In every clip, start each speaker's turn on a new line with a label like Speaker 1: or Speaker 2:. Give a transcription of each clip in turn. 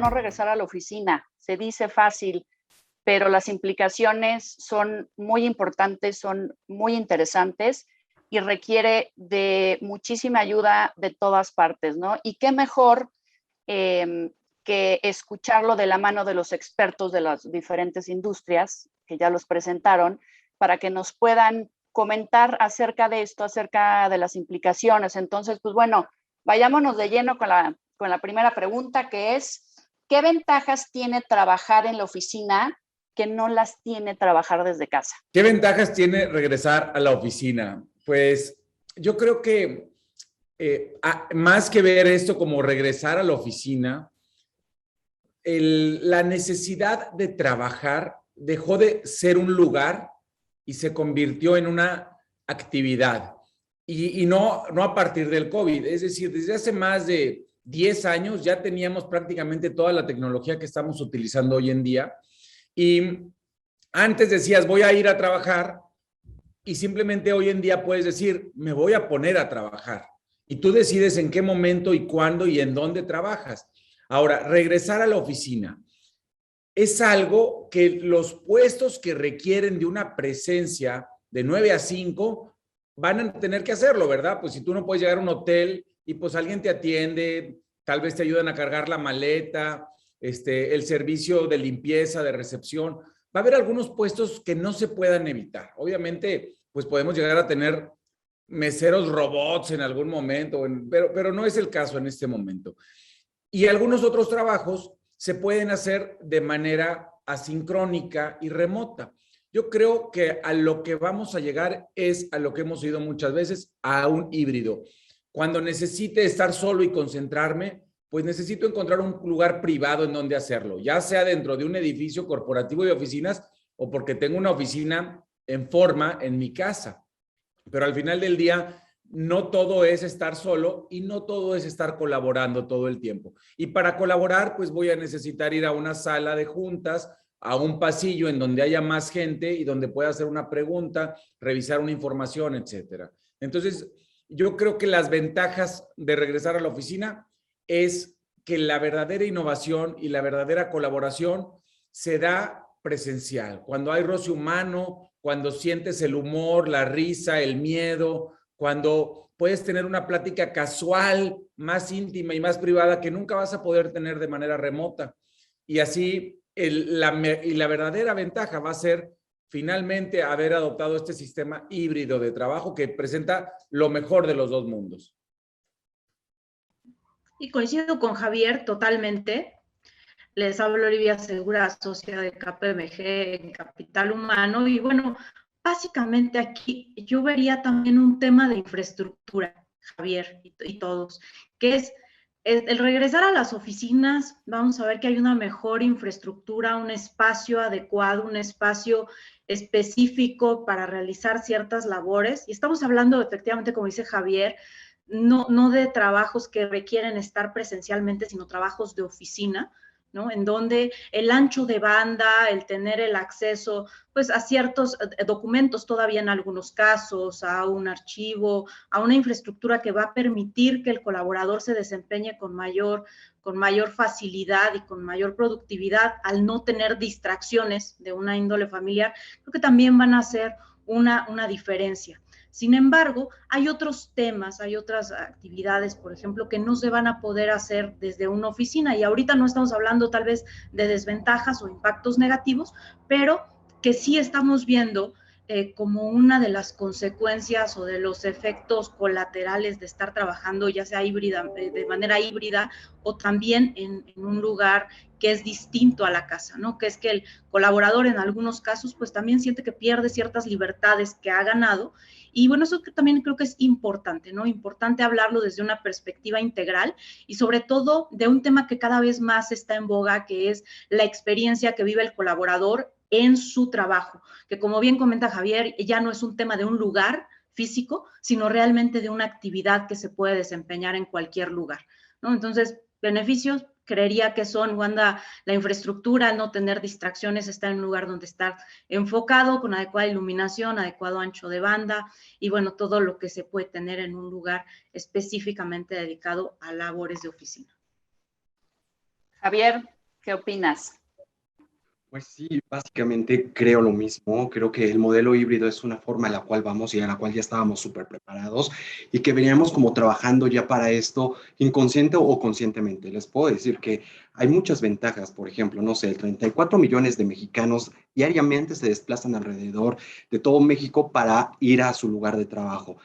Speaker 1: no regresar a la oficina. Se dice fácil, pero las implicaciones son muy importantes, son muy interesantes y requiere de muchísima ayuda de todas partes, ¿no? Y qué mejor que escucharlo de la mano de los expertos de las diferentes industrias, que ya los presentaron, para que nos puedan comentar acerca de esto, acerca de las implicaciones. Entonces, pues bueno, vayámonos de lleno con la primera pregunta, que es, ¿qué ventajas tiene trabajar en la oficina que no las tiene trabajar desde casa?
Speaker 2: ¿Qué ventajas tiene regresar a la oficina? Pues yo creo que más que ver esto como regresar a la oficina, la necesidad de trabajar dejó de ser un lugar y se convirtió en una actividad. Y no a partir del COVID, es decir, desde hace más de 10 años ya teníamos prácticamente toda la tecnología que estamos utilizando hoy en día. Y antes decías, voy a ir a trabajar, y simplemente hoy en día puedes decir, me voy a poner a trabajar. Y tú decides en qué momento y cuándo y en dónde trabajas. Ahora, regresar a la oficina es algo que los puestos que requieren de una presencia de 9 a 5 van a tener que hacerlo, ¿verdad? Pues si tú no puedes llegar a un hotel y pues alguien te atiende, tal vez te ayudan a cargar la maleta, el servicio de limpieza, de recepción. Va a haber algunos puestos que no se puedan evitar. Obviamente, pues podemos llegar a tener meseros robots en algún momento, pero no es el caso en este momento. Y algunos otros trabajos se pueden hacer de manera asincrónica y remota. Yo creo que a lo que vamos a llegar es a lo que hemos oído muchas veces, a un híbrido. Cuando necesite estar solo y concentrarme, pues necesito encontrar un lugar privado en donde hacerlo, ya sea dentro de un edificio corporativo de oficinas o porque tengo una oficina en forma en mi casa. Pero al final del día, no todo es estar solo y no todo es estar colaborando todo el tiempo. Y para colaborar, pues voy a necesitar ir a una sala de juntas, a un pasillo en donde haya más gente y donde pueda hacer una pregunta, revisar una información, etcétera. Entonces, yo creo que las ventajas de regresar a la oficina es que la verdadera innovación y la verdadera colaboración se da presencial, cuando hay roce humano, cuando sientes el humor, la risa, el miedo, cuando puedes tener una plática casual, más íntima y más privada que nunca vas a poder tener de manera remota. Y así, la verdadera ventaja va a ser finalmente haber adoptado este sistema híbrido de trabajo que presenta lo mejor de los dos mundos.
Speaker 3: Y coincido con Javier totalmente. Les hablo Olivia Segura, socia de KPMG en Capital Humano. Y bueno, básicamente aquí yo vería también un tema de infraestructura, Javier y todos, que es el regresar a las oficinas. Vamos a ver que hay una mejor infraestructura, un espacio adecuado, un espacio específico para realizar ciertas labores. Y estamos hablando, efectivamente, como dice Javier, no de trabajos que requieren estar presencialmente, sino trabajos de oficina, ¿no? En donde el ancho de banda, el tener el acceso, pues, a ciertos documentos todavía en algunos casos, a un archivo, a una infraestructura que va a permitir que el colaborador se desempeñe con mayor facilidad y con mayor productividad al no tener distracciones de una índole familiar, creo que también van a hacer una diferencia. Sin embargo, hay otros temas, hay otras actividades, por ejemplo, que no se van a poder hacer desde una oficina, y ahorita no estamos hablando tal vez de desventajas o impactos negativos, pero que sí estamos viendo como una de las consecuencias o de los efectos colaterales de estar trabajando, ya sea de manera híbrida o también en un lugar que es distinto a la casa, ¿no? Que es que el colaborador en algunos casos pues también siente que pierde ciertas libertades que ha ganado. Y bueno, eso también creo que es importante, ¿no? Importante hablarlo desde una perspectiva integral y sobre todo de un tema que cada vez más está en boga, que es la experiencia que vive el colaborador en su trabajo, que como bien comenta Javier, ya no es un tema de un lugar físico, sino realmente de una actividad que se puede desempeñar en cualquier lugar, ¿no? Entonces, beneficios, creería que son, Wanda, la infraestructura, no tener distracciones, estar en un lugar donde estar enfocado, con adecuada iluminación, adecuado ancho de banda, y bueno, todo lo que se puede tener en un lugar específicamente dedicado a labores de oficina.
Speaker 1: Javier, ¿Qué opinas?
Speaker 4: Pues sí, básicamente creo lo mismo. Creo que el modelo híbrido es una forma en la cual vamos y a la cual ya estábamos súper preparados y que veníamos como trabajando ya para esto, inconsciente o conscientemente. Les puedo decir que hay muchas ventajas. Por ejemplo, no sé, 34 millones de mexicanos diariamente se desplazan alrededor de todo México para ir a su lugar de trabajo.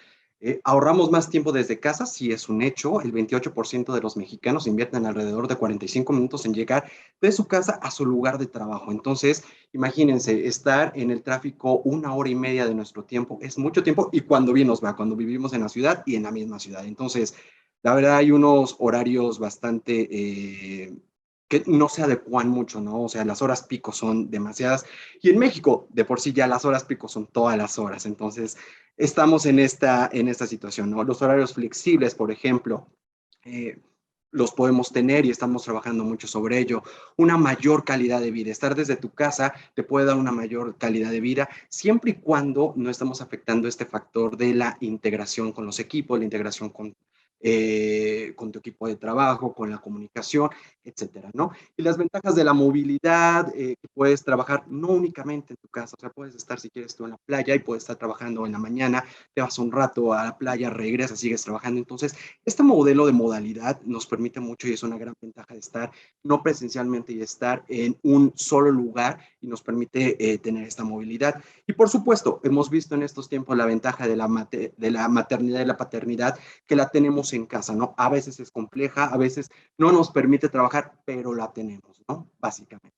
Speaker 4: Ahorramos más tiempo desde casa, sí es un hecho. El 28% de los mexicanos invierten alrededor de 45 minutos en llegar de su casa a su lugar de trabajo. Entonces, imagínense, estar en el tráfico 1 hora y media de nuestro tiempo es mucho tiempo y cuando bien nos va, cuando vivimos en la ciudad y en la misma ciudad. Entonces, la verdad hay unos horarios bastante que no se adecuan mucho, ¿no? O sea, las horas pico son demasiadas. Y en México, de por sí ya las horas pico son todas las horas. Entonces, estamos en esta situación, ¿no? Los horarios flexibles, por ejemplo, eh, los podemos tener y estamos trabajando mucho sobre ello. Una mayor calidad de vida. Estar desde tu casa te puede dar una mayor calidad de vida, siempre y cuando no estamos afectando este factor de la integración con los equipos, la integración con tu equipo de trabajo, con la comunicación, etcétera, ¿no? Y las ventajas de la movilidad, que puedes trabajar no únicamente en tu casa, o sea, puedes estar si quieres tú en la playa y puedes estar trabajando en la mañana, te vas un rato a la playa, regresas, sigues trabajando. Entonces, este modelo de modalidad nos permite mucho y es una gran ventaja de estar no presencialmente y estar en un solo lugar y nos permite tener esta movilidad. Y por supuesto, hemos visto en estos tiempos la ventaja de la maternidad y la paternidad que la tenemos en casa, ¿no? A veces es compleja, a veces no nos permite trabajar, pero la tenemos, ¿no? Básicamente.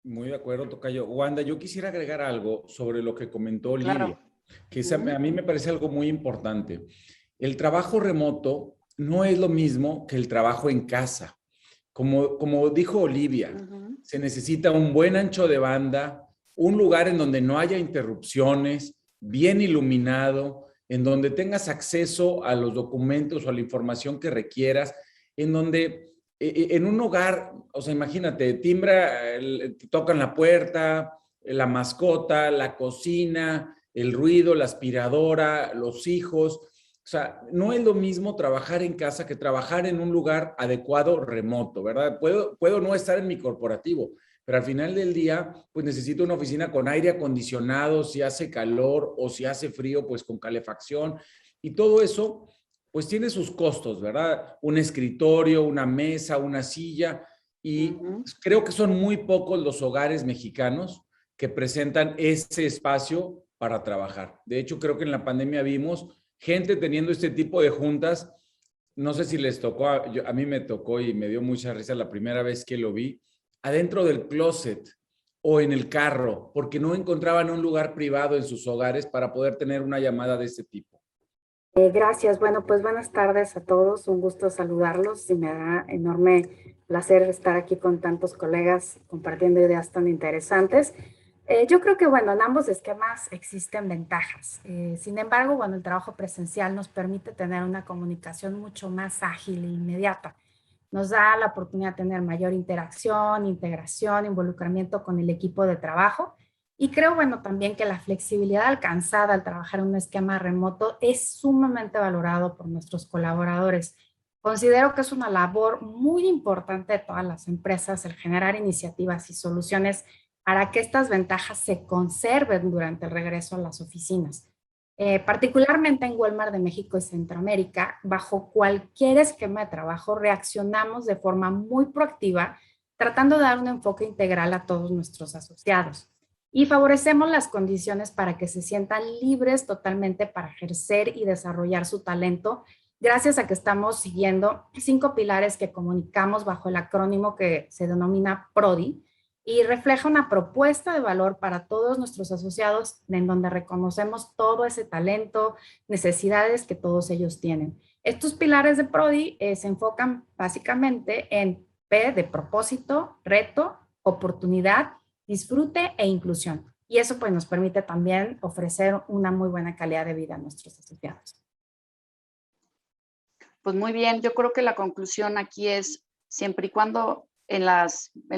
Speaker 2: Muy de acuerdo, tocayo. Wanda, yo quisiera agregar algo sobre lo que comentó
Speaker 1: Claro.
Speaker 2: Olivia, que a mí me parece algo muy importante. El trabajo remoto no es lo mismo que el trabajo en casa. Como dijo Olivia, se necesita un buen ancho de banda, un lugar en donde no haya interrupciones, bien iluminado, en donde tengas acceso a los documentos o a la información que requieras, en donde en un hogar, o sea, imagínate, te tocan la puerta, la mascota, la cocina, el ruido, la aspiradora, los hijos. O sea, no es lo mismo trabajar en casa que trabajar en un lugar adecuado remoto, ¿verdad? Puedo no estar en mi corporativo, pero al final del día, pues necesito una oficina con aire acondicionado, si hace calor o si hace frío, pues con calefacción. Y todo eso, pues tiene sus costos, ¿verdad? Un escritorio, una mesa, una silla. Y creo que son muy pocos los hogares mexicanos que presentan ese espacio para trabajar. De hecho, creo que en la pandemia vimos gente teniendo este tipo de juntas. No sé si les tocó, a mí me tocó y me dio mucha risa la primera vez que lo vi, adentro del closet o en el carro, porque no encontraban un lugar privado en sus hogares para poder tener una llamada de este tipo.
Speaker 5: Gracias. Bueno, pues buenas tardes a todos. Un gusto saludarlos y me da enorme placer estar aquí con tantos colegas compartiendo ideas tan interesantes. Yo creo que, bueno, en ambos esquemas existen ventajas. Sin embargo, bueno, el trabajo presencial nos permite tener una comunicación mucho más ágil e inmediata. Nos da la oportunidad de tener mayor interacción, integración, involucramiento con el equipo de trabajo. Y creo, bueno, también que la flexibilidad alcanzada al trabajar en un esquema remoto es sumamente valorado por nuestros colaboradores. Considero que es una labor muy importante de todas las empresas el generar iniciativas y soluciones para que estas ventajas se conserven durante el regreso a las oficinas. Particularmente en Walmart de México y Centroamérica, bajo cualquier esquema de trabajo reaccionamos de forma muy proactiva, tratando de dar un enfoque integral a todos nuestros asociados y favorecemos las condiciones para que se sientan libres totalmente para ejercer y desarrollar su talento, gracias a que estamos siguiendo 5 pilares que comunicamos bajo el acrónimo que se denomina PRODI y refleja una propuesta de valor para todos nuestros asociados en donde reconocemos todo ese talento, necesidades que todos ellos tienen. Estos pilares de PRODI se enfocan básicamente en P de propósito, reto, oportunidad, disfrute e inclusión. Y eso pues nos permite también ofrecer una muy buena calidad de vida a nuestros asociados.
Speaker 1: Pues muy bien, yo creo que la conclusión aquí es siempre y cuando en la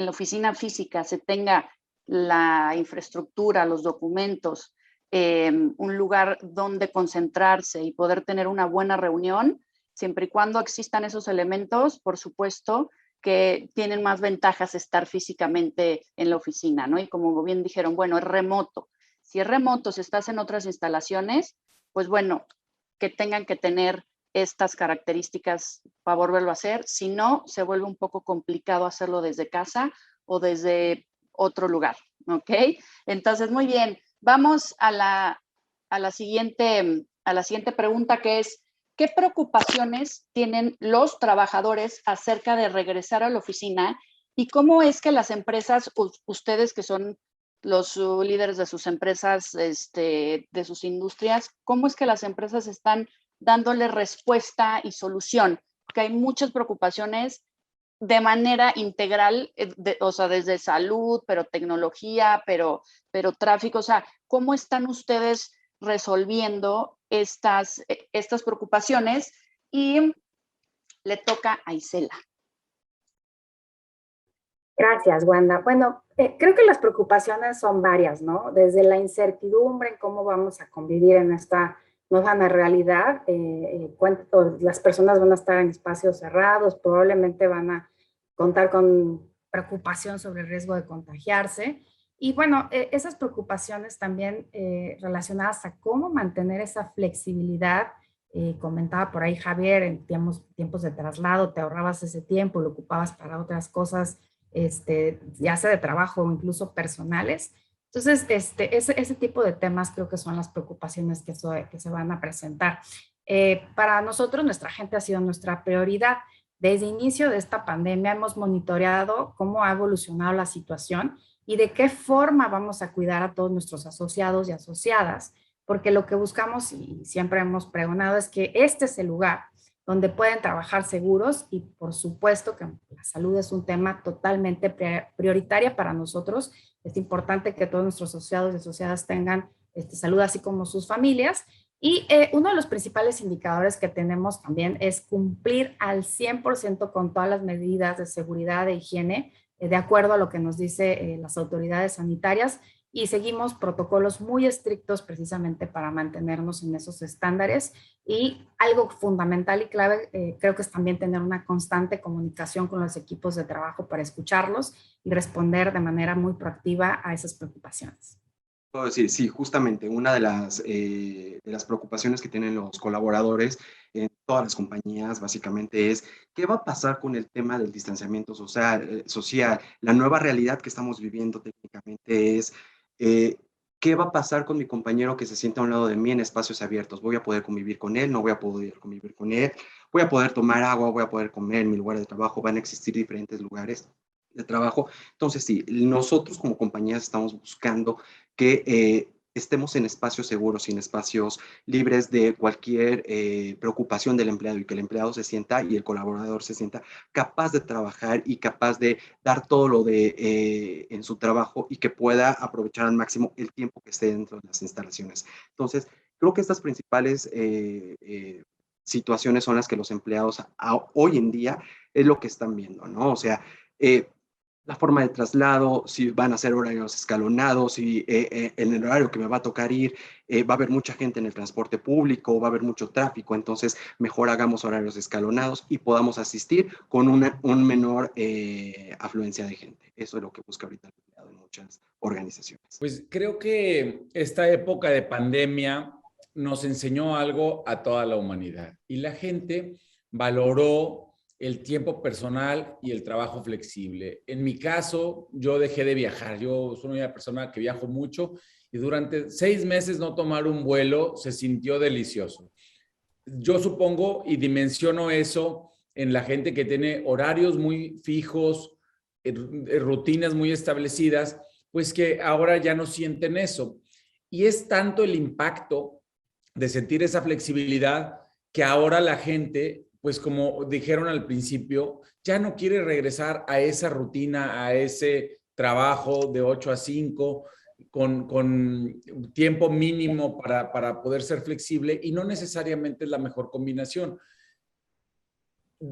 Speaker 1: oficina física se tenga la infraestructura, los documentos, un lugar donde concentrarse y poder tener una buena reunión, siempre y cuando existan esos elementos, por supuesto, que tienen más ventajas estar físicamente en la oficina, ¿no? Y como bien dijeron, bueno, es remoto. Si es remoto, si estás en otras instalaciones, pues bueno, que tengan que tener estas características para volverlo a hacer. Si no, se vuelve un poco complicado hacerlo desde casa o desde otro lugar, ¿ok? Entonces, muy bien. Vamos a la siguiente pregunta, que es, ¿qué preocupaciones tienen los trabajadores acerca de regresar a la oficina y cómo es que las empresas, ustedes que son los líderes de sus empresas, de sus industrias, cómo es que las empresas están dándole respuesta y solución? Porque hay muchas preocupaciones de manera integral, o sea, desde salud, pero tecnología, pero tráfico. O sea, ¿cómo están ustedes resolviendo estas preocupaciones? Y le toca a Isela.
Speaker 5: Gracias, Wanda. Bueno, creo que las preocupaciones son varias, ¿no? Desde la incertidumbre en cómo vamos a convivir en esta nueva realidad. Las personas van a estar en espacios cerrados, probablemente van a contar con preocupación sobre el riesgo de contagiarse. Y bueno, esas preocupaciones también relacionadas a cómo mantener esa flexibilidad. Comentaba por ahí Javier, en tiempos de traslado, te ahorrabas ese tiempo, lo ocupabas para otras cosas, ya sea de trabajo o incluso personales. Entonces, ese tipo de temas creo que son las preocupaciones que se van a presentar. Para nosotros, nuestra gente ha sido nuestra prioridad. Desde el inicio de esta pandemia hemos monitoreado cómo ha evolucionado la situación y de qué forma vamos a cuidar a todos nuestros asociados y asociadas, porque lo que buscamos y siempre hemos pregonado es que este es el lugar donde pueden trabajar seguros y por supuesto que la salud es un tema totalmente prioritario para nosotros. Es importante que todos nuestros asociados y asociadas tengan salud, así como sus familias. Y uno de los principales indicadores que tenemos también es cumplir al 100% con todas las medidas de seguridad e higiene, de acuerdo a lo que nos dice las autoridades sanitarias, y seguimos protocolos muy estrictos precisamente para mantenernos en esos estándares. Y algo fundamental y clave creo que es también tener una constante comunicación con los equipos de trabajo para escucharlos y responder de manera muy proactiva a esas preocupaciones.
Speaker 4: Puedo decir, sí, justamente una de las preocupaciones que tienen los colaboradores en todas las compañías básicamente es qué va a pasar con el tema del distanciamiento social. La nueva realidad que estamos viviendo técnicamente es qué va a pasar con mi compañero que se sienta a un lado de mí en espacios abiertos. ¿Voy a poder convivir con él? ¿No voy a poder convivir con él? ¿Voy a poder tomar agua? ¿Voy a poder comer en mi lugar de trabajo? ¿Van a existir diferentes lugares de trabajo? Entonces, sí, nosotros como compañías estamos buscando que estemos en espacios seguros, en espacios libres de cualquier preocupación del empleado y que el empleado se sienta y el colaborador se sienta capaz de trabajar y capaz de dar todo lo de en su trabajo y que pueda aprovechar al máximo el tiempo que esté dentro de las instalaciones. Entonces, creo que estas principales situaciones son las que los empleados hoy en día es lo que están viendo, ¿no? O sea, la forma de traslado, si van a ser horarios escalonados, si en el horario que me va a tocar ir va a haber mucha gente en el transporte público, va a haber mucho tráfico, entonces mejor hagamos horarios escalonados y podamos asistir con un menor afluencia de gente. Eso es lo que busca ahorita el empleado en muchas organizaciones.
Speaker 2: Pues creo que esta época de pandemia nos enseñó algo a toda la humanidad y la gente valoró el tiempo personal y el trabajo flexible. En mi caso, yo dejé de viajar. Yo soy una persona que viajo mucho y durante 6 meses no tomar un vuelo se sintió delicioso. Yo supongo y dimensiono eso en la gente que tiene horarios muy fijos, rutinas muy establecidas, pues que ahora ya no sienten eso. Y es tanto el impacto de sentir esa flexibilidad que ahora la gente, pues como dijeron al principio, ya no quiere regresar a esa rutina, a ese trabajo de 8 a 5, con tiempo mínimo para poder ser flexible y no necesariamente es la mejor combinación.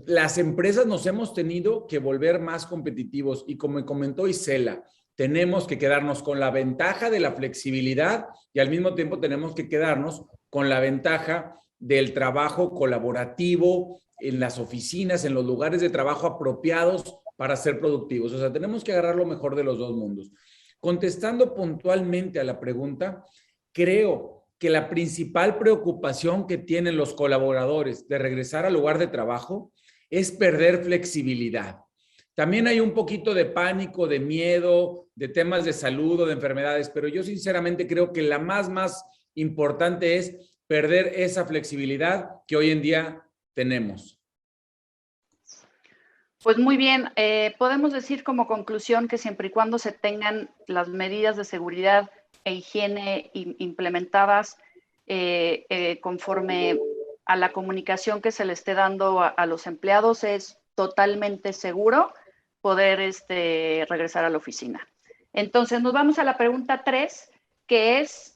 Speaker 2: Las empresas nos hemos tenido que volver más competitivos y como comentó Isela, tenemos que quedarnos con la ventaja de la flexibilidad y al mismo tiempo tenemos que quedarnos con la ventaja del trabajo colaborativo, en las oficinas, en los lugares de trabajo apropiados para ser productivos. O sea, tenemos que agarrar lo mejor de los dos mundos. Contestando puntualmente a la pregunta, creo que la principal preocupación que tienen los colaboradores de regresar al lugar de trabajo es perder flexibilidad. También hay un poquito de pánico, de miedo, de temas de salud o de enfermedades, pero yo sinceramente creo que la más importante es perder esa flexibilidad que hoy en día tenemos.
Speaker 1: Pues muy bien, podemos decir como conclusión que siempre y cuando se tengan las medidas de seguridad e higiene implementadas conforme a la comunicación que se le esté dando a los empleados, es totalmente seguro poder regresar a la oficina. Entonces, nos vamos a la pregunta 3, que es,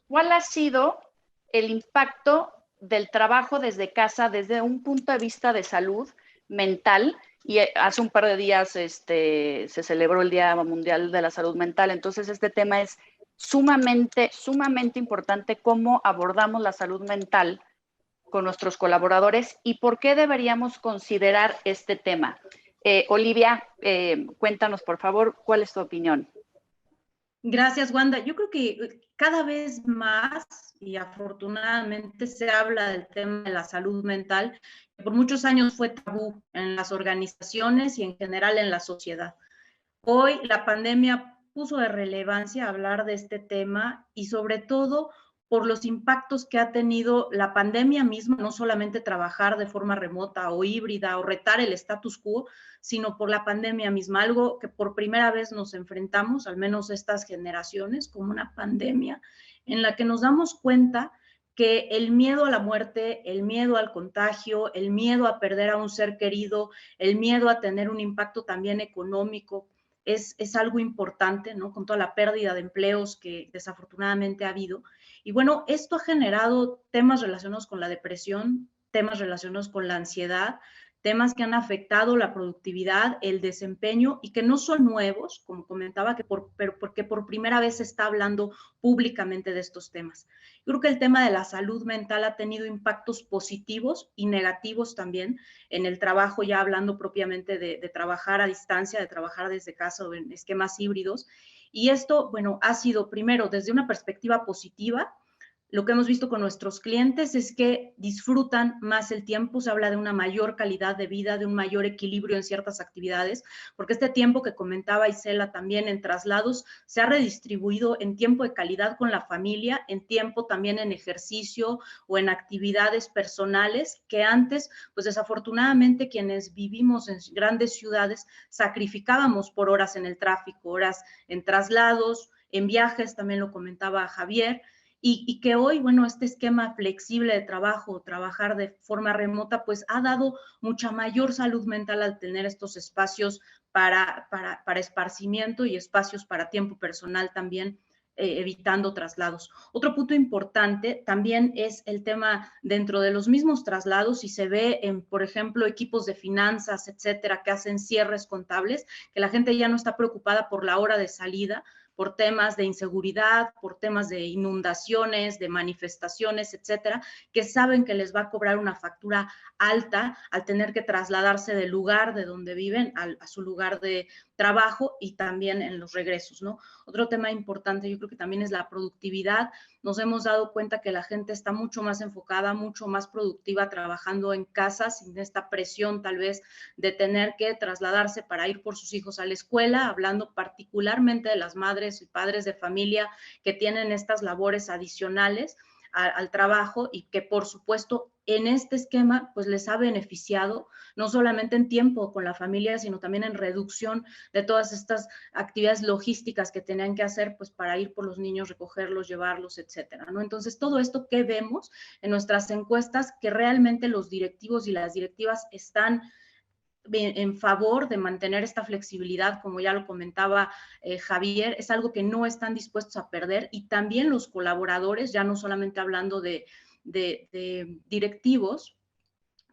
Speaker 1: ¿cuál ha sido el impacto del trabajo desde casa desde un punto de vista de salud mental? Y hace un par de días se celebró el Día Mundial de la Salud Mental, entonces este tema es sumamente importante, cómo abordamos la salud mental con nuestros colaboradores y por qué deberíamos considerar este tema. Olivia, cuéntanos por favor, ¿cuál es tu opinión?
Speaker 3: Gracias, Wanda. Yo creo que cada vez más y afortunadamente se habla del tema de la salud mental, que por muchos años fue tabú en las organizaciones y en general en la sociedad. Hoy la pandemia puso de relevancia hablar de este tema y sobre todo por los impactos que ha tenido la pandemia misma, no solamente trabajar de forma remota o híbrida o retar el status quo, sino por la pandemia misma, algo que por primera vez nos enfrentamos, al menos estas generaciones, como una pandemia en la que nos damos cuenta que el miedo a la muerte, el miedo al contagio, el miedo a perder a un ser querido, el miedo a tener un impacto también económico, es algo importante, ¿no? Con toda la pérdida de empleos que desafortunadamente ha habido. Y bueno, esto ha generado temas relacionados con la depresión, temas relacionados con la ansiedad, temas que han afectado la productividad, el desempeño y que no son nuevos, como comentaba, pero porque por primera vez se está hablando públicamente de estos temas. Yo creo que el tema de la salud mental ha tenido impactos positivos y negativos también en el trabajo, ya hablando propiamente de trabajar a distancia, de trabajar desde casa o en esquemas híbridos. Y esto, bueno, ha sido primero desde una perspectiva positiva. Lo que hemos visto con nuestros clientes es que disfrutan más el tiempo, se habla de una mayor calidad de vida, de un mayor equilibrio en ciertas actividades, porque este tiempo que comentaba Isela también en traslados se ha redistribuido en tiempo de calidad con la familia, en tiempo también en ejercicio o en actividades personales que antes, pues desafortunadamente quienes vivimos en grandes ciudades sacrificábamos por horas en el tráfico, horas en traslados, en viajes, también lo comentaba Javier. Y que hoy, bueno, este esquema flexible de trabajo, trabajar de forma remota, pues ha dado mucha mayor salud mental al tener estos espacios para esparcimiento y espacios para tiempo personal también, evitando traslados. Otro punto importante también es el tema dentro de los mismos traslados, y se ve en, por ejemplo, equipos de finanzas, etcétera, que hacen cierres contables, que la gente ya no está preocupada por la hora de salida, por temas de inseguridad, por temas de inundaciones, de manifestaciones, etcétera, que saben que les va a cobrar una factura alta al tener que trasladarse del lugar de donde viven a su lugar de trabajo y también en los regresos, ¿no? Otro tema importante yo creo que también es la productividad. Nos hemos dado cuenta que la gente está mucho más enfocada, mucho más productiva trabajando en casa, sin esta presión tal vez de tener que trasladarse para ir por sus hijos a la escuela, hablando particularmente de las madres y padres de familia que tienen estas labores adicionales al trabajo y que por supuesto en este esquema pues les ha beneficiado no solamente en tiempo con la familia, sino también en reducción de todas estas actividades logísticas que tenían que hacer pues para ir por los niños, recogerlos, llevarlos, etcétera, ¿no? Entonces todo esto que vemos en nuestras encuestas, que realmente los directivos y las directivas están en favor de mantener esta flexibilidad, como ya lo comentaba Javier, es algo que no están dispuestos a perder, y también los colaboradores, ya no solamente hablando de directivos,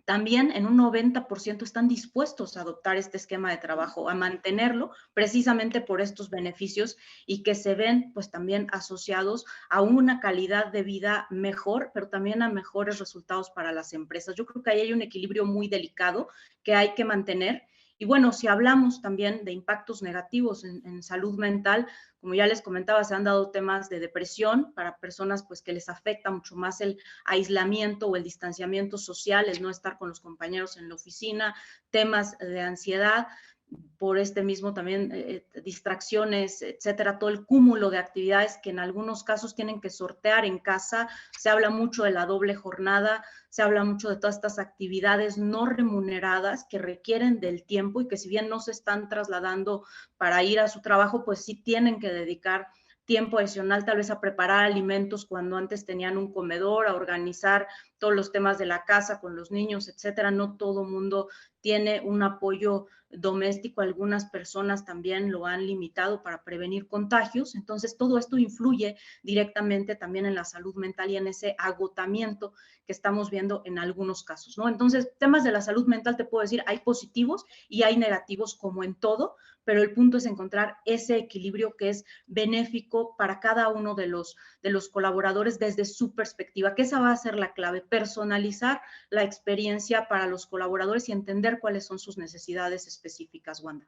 Speaker 3: también en un 90% están dispuestos a adoptar este esquema de trabajo, a mantenerlo precisamente por estos beneficios y que se ven pues también asociados a una calidad de vida mejor, pero también a mejores resultados para las empresas. Yo creo que ahí hay un equilibrio muy delicado que hay que mantener. Y bueno, si hablamos también de impactos negativos en salud mental, como ya les comentaba, se han dado temas de depresión para personas pues que les afecta mucho más el aislamiento o el distanciamiento social, el no estar con los compañeros en la oficina, temas de ansiedad, por este mismo también distracciones, etcétera, todo el cúmulo de actividades que en algunos casos tienen que sortear en casa. Se habla mucho de la doble jornada, se habla mucho de todas estas actividades no remuneradas que requieren del tiempo y que si bien no se están trasladando para ir a su trabajo, pues sí tienen que dedicar tiempo adicional tal vez a preparar alimentos cuando antes tenían un comedor, a organizar todos los temas de la casa con los niños, etcétera. No todo mundo tiene un apoyo doméstico, algunas personas también lo han limitado para prevenir contagios, entonces todo esto influye directamente también en la salud mental y en ese agotamiento que estamos viendo en algunos casos, ¿no? Entonces, temas de la salud mental, te puedo decir, hay positivos y hay negativos como en todo, pero el punto es encontrar ese equilibrio que es benéfico para cada uno de los colaboradores desde su perspectiva, que esa va a ser la clave, personalizar la experiencia para los colaboradores y entender cuáles son sus necesidades específicas, Wanda.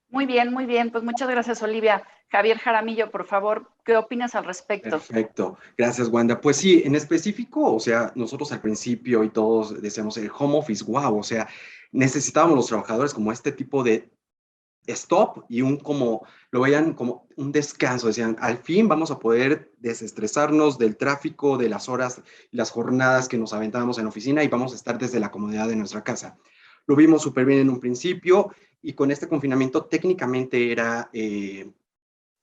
Speaker 1: Muy bien, muy bien. Pues muchas gracias, Olivia. Javier Jaramillo, por favor, ¿qué opinas al respecto?
Speaker 4: Perfecto, gracias Wanda. Pues sí, en específico, o sea, nosotros al principio y todos decíamos el home office, wow, o sea, necesitábamos los trabajadores como este tipo de stop y como lo veían como un descanso, decían, al fin vamos a poder desestresarnos del tráfico, de las horas, las jornadas que nos aventábamos en la oficina y vamos a estar desde la comodidad de nuestra casa. Lo vimos súper bien en un principio y con este confinamiento técnicamente era,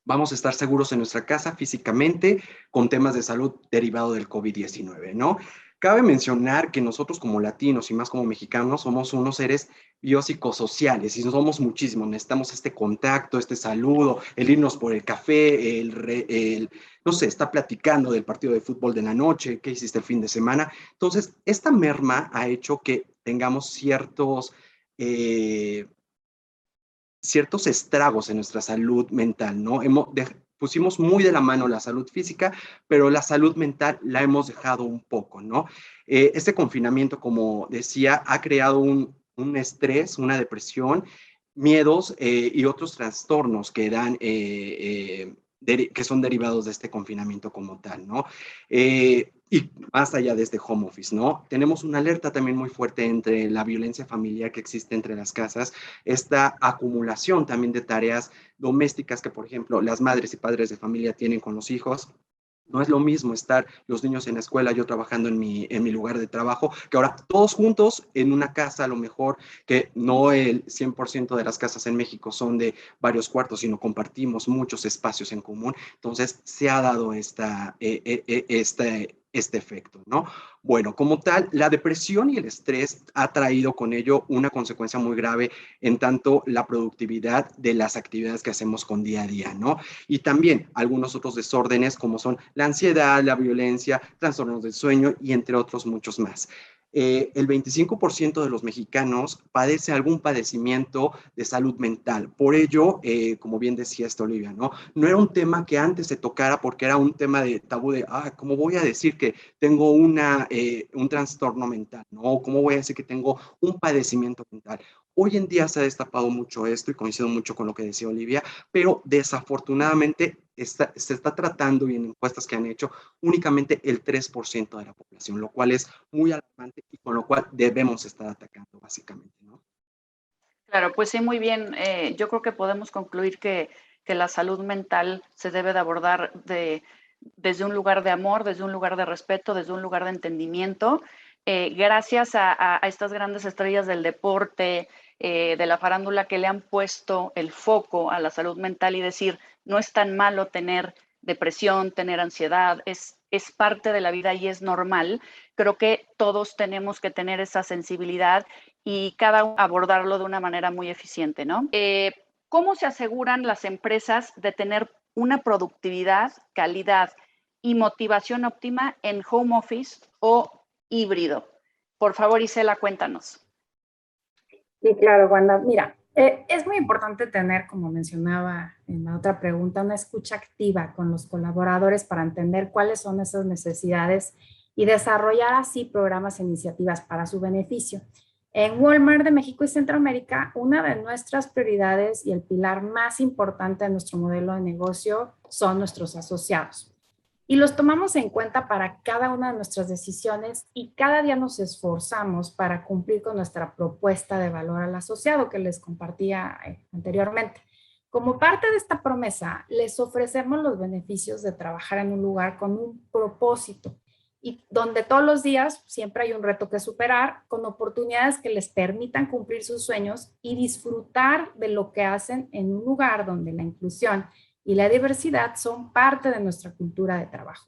Speaker 4: vamos a estar seguros en nuestra casa físicamente con temas de salud derivado del COVID-19, ¿no? Cabe mencionar que nosotros como latinos y más como mexicanos somos unos seres biopsicosociales y somos muchísimos. Necesitamos este contacto, este saludo, el irnos por el café, no sé, estar platicando del partido de fútbol de la noche, qué hiciste el fin de semana. Entonces, esta merma ha hecho que tengamos ciertos estragos en nuestra salud mental, ¿no? Pusimos muy de la mano la salud física, pero la salud mental la hemos dejado un poco, ¿no? Este confinamiento, como decía, ha creado un estrés, una depresión, miedos y otros trastornos que que son derivados de este confinamiento como tal, ¿no? Y más allá de este home office, ¿no? Tenemos una alerta también muy fuerte entre la violencia familiar que existe entre las casas, esta acumulación también de tareas domésticas que, por ejemplo, las madres y padres de familia tienen con los hijos. No es lo mismo estar los niños en la escuela, yo trabajando en mi lugar de trabajo, que ahora todos juntos en una casa, a lo mejor que no el 100% de las casas en México son de varios cuartos, sino compartimos muchos espacios en común. Entonces se ha dado este efecto, ¿no? Bueno, como tal, la depresión y el estrés ha traído con ello una consecuencia muy grave en tanto la productividad de las actividades que hacemos con día a día, ¿no? Y también algunos otros desórdenes como son la ansiedad, la violencia, trastornos del sueño y entre otros muchos más. El 25% de los mexicanos padece algún padecimiento de salud mental. Por ello, como bien decía esta Olivia, ¿no? No era un tema que antes se tocara porque era un tema de tabú de, ¿cómo voy a decir que tengo un trastorno mental? ¿No? ¿Cómo voy a decir que tengo un padecimiento mental? Hoy en día se ha destapado mucho esto y coincido mucho con lo que decía Olivia, pero desafortunadamente se está tratando y en encuestas que han hecho únicamente el 3% de la población, lo cual es muy alarmante y con lo cual debemos estar atacando básicamente, ¿no?
Speaker 1: Claro, pues sí, muy bien. Yo creo que podemos concluir que la salud mental se debe de abordar desde un lugar de amor, desde un lugar de respeto, desde un lugar de entendimiento. Gracias a estas grandes estrellas del deporte, de la farándula, que le han puesto el foco a la salud mental y decir, no es tan malo tener depresión, tener ansiedad, es parte de la vida y es normal. Creo que todos tenemos que tener esa sensibilidad y cada uno abordarlo de una manera muy eficiente, ¿no? ¿Cómo se aseguran las empresas de tener una productividad, calidad y motivación óptima en home office o híbrido? Por favor, Isela, cuéntanos.
Speaker 5: Sí, claro, Wanda. Mira, es muy importante tener, como mencionaba en la otra pregunta, una escucha activa con los colaboradores para entender cuáles son esas necesidades y desarrollar así programas e iniciativas para su beneficio. En Walmart de México y Centroamérica, una de nuestras prioridades y el pilar más importante de nuestro modelo de negocio son nuestros asociados. Y los tomamos en cuenta para cada una de nuestras decisiones y cada día nos esforzamos para cumplir con nuestra propuesta de valor al asociado que les compartía anteriormente. Como parte de esta promesa, les ofrecemos los beneficios de trabajar en un lugar con un propósito y donde todos los días siempre hay un reto que superar, con oportunidades que les permitan cumplir sus sueños y disfrutar de lo que hacen en un lugar donde la inclusión y la diversidad son parte de nuestra cultura de trabajo.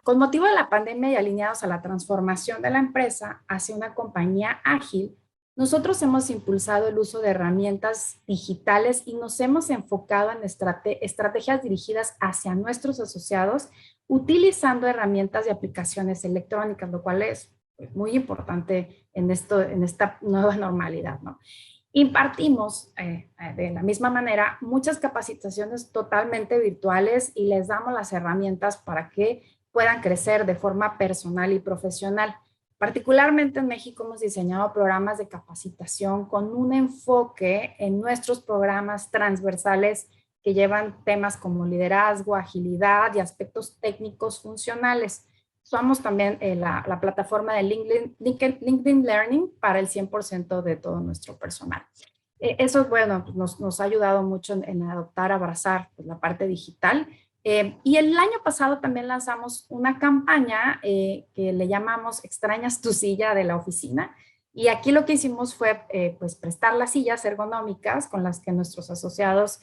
Speaker 5: Con motivo de la pandemia y alineados a la transformación de la empresa hacia una compañía ágil, nosotros hemos impulsado el uso de herramientas digitales y nos hemos enfocado en estrategias dirigidas hacia nuestros asociados utilizando herramientas y aplicaciones electrónicas, lo cual es muy importante en esta nueva normalidad, ¿no? Impartimos de la misma manera muchas capacitaciones totalmente virtuales y les damos las herramientas para que puedan crecer de forma personal y profesional. Particularmente en México hemos diseñado programas de capacitación con un enfoque en nuestros programas transversales que llevan temas como liderazgo, agilidad y aspectos técnicos funcionales. Somos también la plataforma de LinkedIn Learning para el 100% de todo nuestro personal. Eso, bueno, nos ha ayudado mucho en adoptar, abrazar pues, la parte digital. Y el año pasado también lanzamos una campaña que le llamamos Extrañas tu silla de la oficina. Y aquí lo que hicimos fue pues prestar las sillas ergonómicas con las que nuestros asociados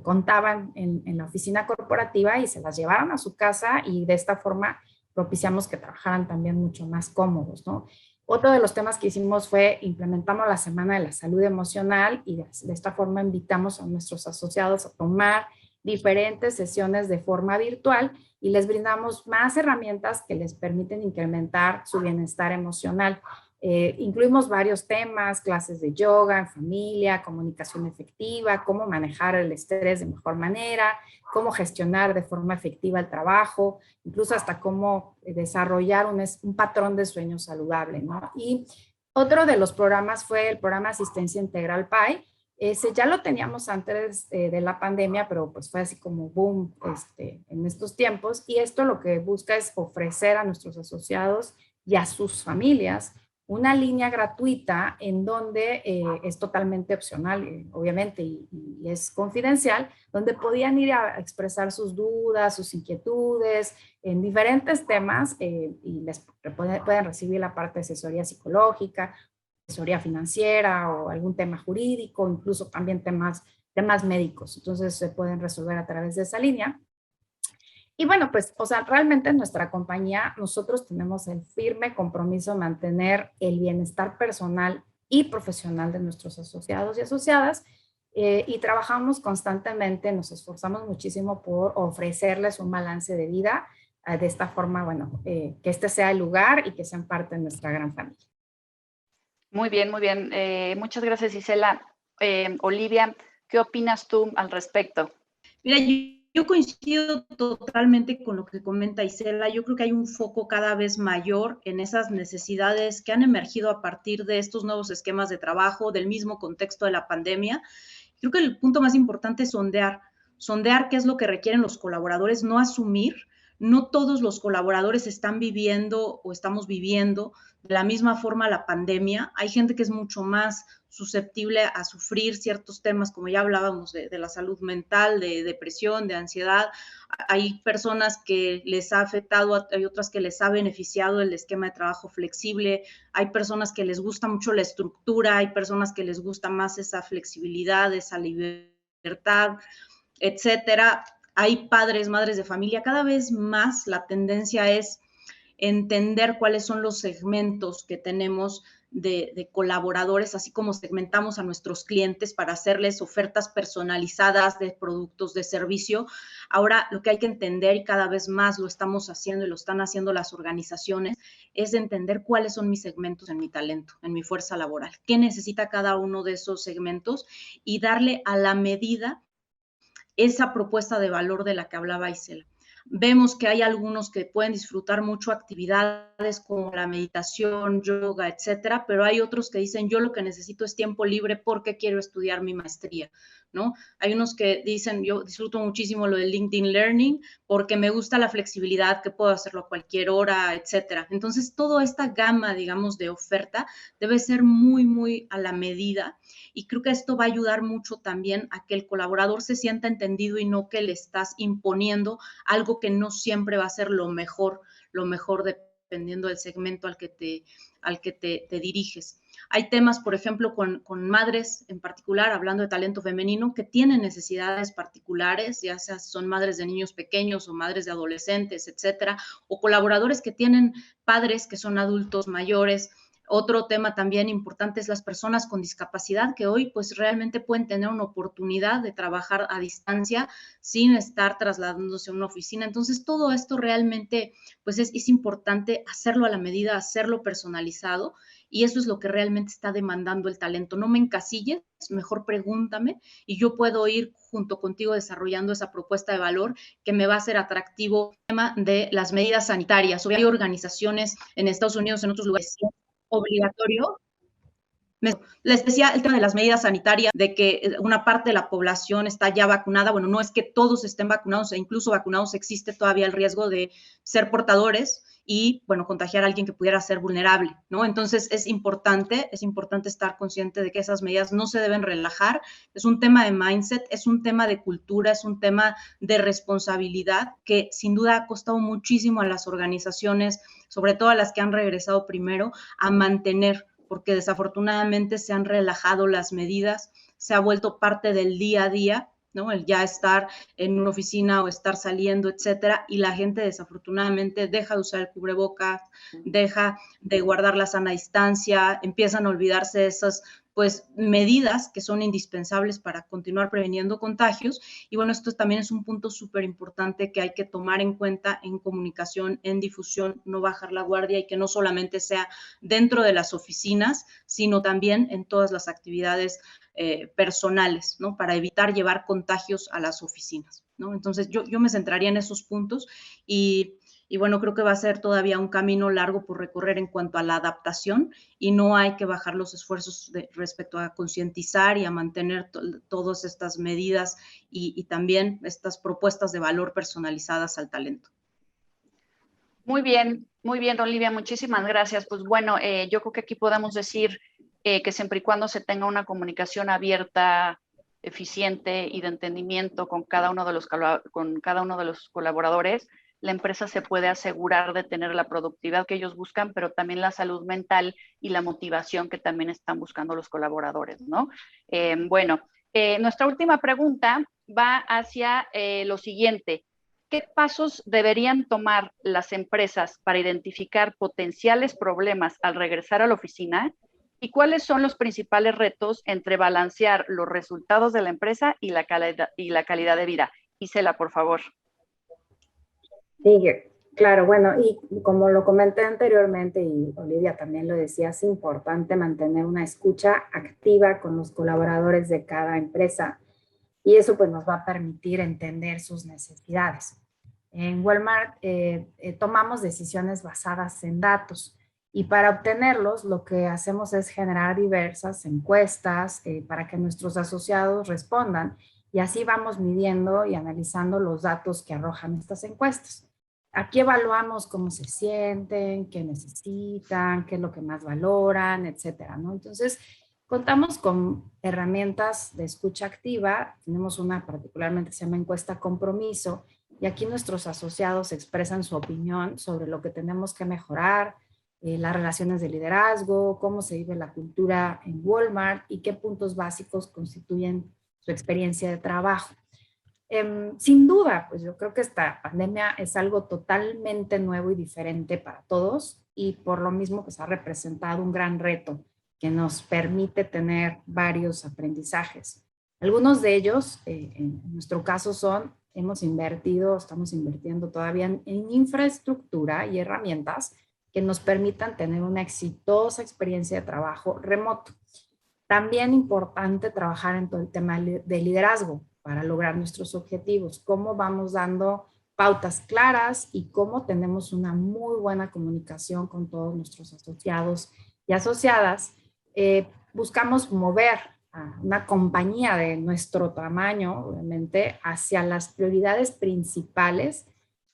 Speaker 5: contaban en la oficina corporativa y se las llevaron a su casa y de esta forma propiciamos que trabajaran también mucho más cómodos, ¿no? Otro de los temas que hicimos fue implementamos la Semana de la Salud Emocional y de esta forma invitamos a nuestros asociados a tomar diferentes sesiones de forma virtual y les brindamos más herramientas que les permiten incrementar su bienestar emocional. Incluimos varios temas, clases de yoga en familia, comunicación efectiva, cómo manejar el estrés de mejor manera, cómo gestionar de forma efectiva el trabajo, incluso hasta cómo desarrollar un patrón de sueño saludable, ¿no? Y otro de los programas fue el programa Asistencia Integral PAI. Ese ya lo teníamos antes de la pandemia, pero pues fue así como boom en estos tiempos. Y esto lo que busca es ofrecer a nuestros asociados y a sus familias una línea gratuita en donde es totalmente opcional, obviamente, y es confidencial, donde podían ir a expresar sus dudas, sus inquietudes en diferentes temas y les pueden recibir la parte de asesoría psicológica, asesoría financiera o algún tema jurídico, incluso también temas médicos. Entonces se pueden resolver a través de esa línea. Y bueno, pues, o sea, realmente en nuestra compañía nosotros tenemos el firme compromiso de mantener el bienestar personal y profesional de nuestros asociados y asociadas y trabajamos constantemente, nos esforzamos muchísimo por ofrecerles un balance de vida de esta forma, bueno, que este sea el lugar y que sean parte de nuestra gran familia.
Speaker 1: Muy bien, muy bien. Muchas gracias, Isela. Olivia, ¿qué opinas tú al respecto?
Speaker 3: Mira, yo coincido totalmente con lo que comenta Isela. Yo creo que hay un foco cada vez mayor en esas necesidades que han emergido a partir de estos nuevos esquemas de trabajo, del mismo contexto de la pandemia. Creo que el punto más importante es sondear qué es lo que requieren los colaboradores, no asumir. No todos los colaboradores están viviendo o estamos viviendo de la misma forma la pandemia. Hay gente que es mucho más susceptible a sufrir ciertos temas, como ya hablábamos, de la salud mental, de depresión, de ansiedad. Hay personas que les ha afectado, hay otras que les ha beneficiado el esquema de trabajo flexible, hay personas que les gusta mucho la estructura, hay personas que les gusta más esa flexibilidad, esa libertad, etcétera. Hay padres, madres de familia, cada vez más la tendencia es entender cuáles son los segmentos que tenemos de colaboradores, así como segmentamos a nuestros clientes para hacerles ofertas personalizadas de productos, de servicio. Ahora lo que hay que entender, y cada vez más lo estamos haciendo y lo están haciendo las organizaciones, es entender cuáles son mis segmentos en mi talento, en mi fuerza laboral, qué necesita cada uno de esos segmentos y darle a la medida esa propuesta de valor de la que hablaba Isela. Vemos que hay algunos que pueden disfrutar mucho actividades como la meditación, yoga, etcétera, pero hay otros que dicen, yo lo que necesito es tiempo libre porque quiero estudiar mi maestría, ¿no? Hay unos que dicen, yo disfruto muchísimo lo del LinkedIn Learning porque me gusta la flexibilidad, que puedo hacerlo a cualquier hora, etcétera. Entonces, toda esta gama, digamos, de oferta debe ser muy, muy a la medida, y creo que esto va a ayudar mucho también a que el colaborador se sienta entendido y no que le estás imponiendo algo que no siempre va a ser lo mejor dependiendo del segmento al que te diriges. Hay temas, por ejemplo, con madres en particular, hablando de talento femenino, que tienen necesidades particulares, ya sea son madres de niños pequeños o madres de adolescentes, etcétera, o colaboradores que tienen padres que son adultos mayores. Otro tema también importante es las personas con discapacidad, que hoy pues realmente pueden tener una oportunidad de trabajar a distancia sin estar trasladándose a una oficina. Entonces, todo esto realmente pues es importante hacerlo a la medida, hacerlo personalizado, y eso es lo que realmente está demandando el talento. No me encasilles, mejor pregúntame y yo puedo ir junto contigo desarrollando esa propuesta de valor que me va a ser atractivo. El tema de las medidas sanitarias. Hay organizaciones en Estados Unidos, en otros lugares, obligatorio. Les decía el tema de las medidas sanitarias, de que una parte de la población está ya vacunada. Bueno, no es que todos estén vacunados, e incluso vacunados existe todavía el riesgo de ser portadores y, bueno, contagiar a alguien que pudiera ser vulnerable, ¿no? Entonces es importante estar consciente de que esas medidas no se deben relajar. Es un tema de mindset, es un tema de cultura, es un tema de responsabilidad que sin duda ha costado muchísimo a las organizaciones, sobre todo a las que han regresado primero, a mantener, porque desafortunadamente se han relajado las medidas, se ha vuelto parte del día a día, ¿no? El ya estar en una oficina o estar saliendo, etcétera, y la gente desafortunadamente deja de usar el cubrebocas, deja de guardar la sana distancia, empiezan a olvidarse de esas pues medidas que son indispensables para continuar preveniendo contagios. Y bueno, esto también es un punto súper importante que hay que tomar en cuenta en comunicación, en difusión, no bajar la guardia, y que no solamente sea dentro de las oficinas, sino también en todas las actividades personales, ¿no? Para evitar llevar contagios a las oficinas, ¿no? Entonces yo me centraría en esos puntos, y bueno, creo que va a ser todavía un camino largo por recorrer en cuanto a la adaptación, y no hay que bajar los esfuerzos respecto a concientizar y a mantener todas estas medidas y también estas propuestas de valor personalizadas al talento.
Speaker 1: Muy bien, Olivia, muchísimas gracias. Pues bueno, yo creo que aquí podemos decir que siempre y cuando se tenga una comunicación abierta, eficiente y de entendimiento con cada uno de los colaboradores, la empresa se puede asegurar de tener la productividad que ellos buscan, pero también la salud mental y la motivación que también están buscando los colaboradores, ¿no? Nuestra última pregunta va hacia lo siguiente. ¿Qué pasos deberían tomar las empresas para identificar potenciales problemas al regresar a la oficina? ¿Y cuáles son los principales retos entre balancear los resultados de la empresa y la calidad de vida? Isela, por favor.
Speaker 5: Sí, claro, bueno, y como lo comenté anteriormente y Olivia también lo decía, es importante mantener una escucha activa con los colaboradores de cada empresa, y eso pues nos va a permitir entender sus necesidades. En Walmart tomamos decisiones basadas en datos, y para obtenerlos lo que hacemos es generar diversas encuestas para que nuestros asociados respondan, y así vamos midiendo y analizando los datos que arrojan estas encuestas. Aquí evaluamos cómo se sienten, qué necesitan, qué es lo que más valoran, etcétera, ¿no? Entonces, contamos con herramientas de escucha activa. Tenemos una particularmente que se llama encuesta compromiso, y aquí nuestros asociados expresan su opinión sobre lo que tenemos que mejorar, las relaciones de liderazgo, cómo se vive la cultura en Walmart y qué puntos básicos constituyen su experiencia de trabajo. Sin duda, pues yo creo que esta pandemia es algo totalmente nuevo y diferente para todos. y por lo mismo pues ha representado un gran reto que nos permite tener varios aprendizajes. Algunos de ellos, en nuestro caso estamos invirtiendo todavía en infraestructura y herramientas que nos permitan tener una exitosa experiencia de trabajo remoto. También importante trabajar en todo el tema de liderazgo para lograr nuestros objetivos, cómo vamos dando pautas claras y cómo tenemos una muy buena comunicación con todos nuestros asociados y asociadas. Buscamos mover a una compañía de nuestro tamaño, obviamente, hacia las prioridades principales